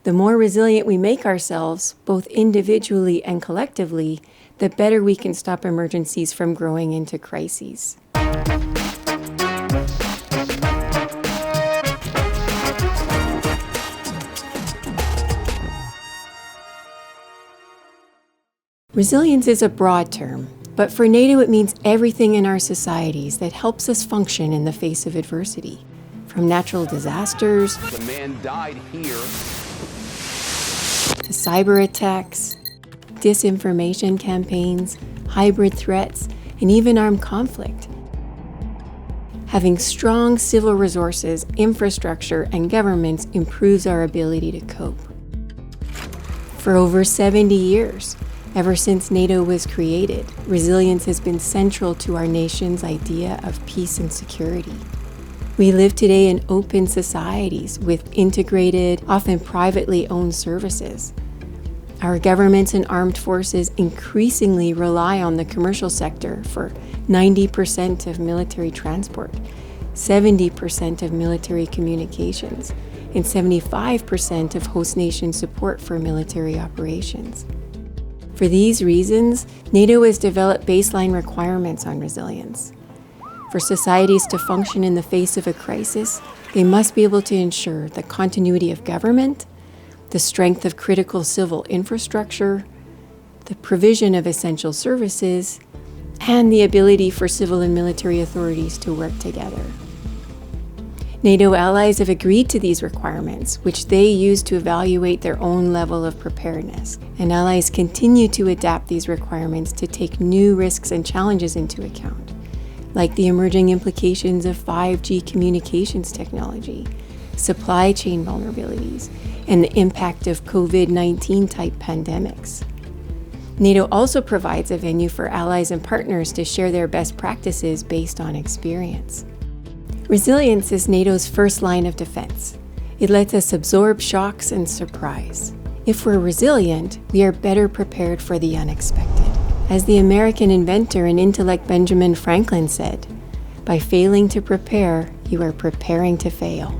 The more resilient we make ourselves, both individually and collectively, the better we can stop emergencies from growing into crises. Resilience is a broad term, but for NATO it means everything in our societies that helps us function in the face of adversity. From natural disasters, the man died here, to cyber attacks, disinformation campaigns, hybrid threats, and even armed conflict. Having strong civil resources, infrastructure, and governments improves our ability to cope. For over 70 years, ever since NATO was created, resilience has been central to our nation's idea of peace and security. We live today in open societies with integrated, often privately owned services. Our governments and armed forces increasingly rely on the commercial sector for 90% of military transport, 70% of military communications, and 75% of host nation support for military operations. For these reasons, NATO has developed baseline requirements on resilience. For societies to function in the face of a crisis, they must be able to ensure the continuity of government, the strength of critical civil infrastructure, the provision of essential services, and the ability for civil and military authorities to work together. NATO allies have agreed to these requirements, which they use to evaluate their own level of preparedness, and allies continue to adapt these requirements to take new risks and challenges into account, like the emerging implications of 5G communications technology, supply chain vulnerabilities, and the impact of COVID-19 type pandemics. NATO also provides a venue for allies and partners to share their best practices based on experience. Resilience is NATO's first line of defense. It lets us absorb shocks and surprise. If we're resilient, we are better prepared for the unexpected. As the American inventor and intellect Benjamin Franklin said, "By failing to prepare, you are preparing to fail."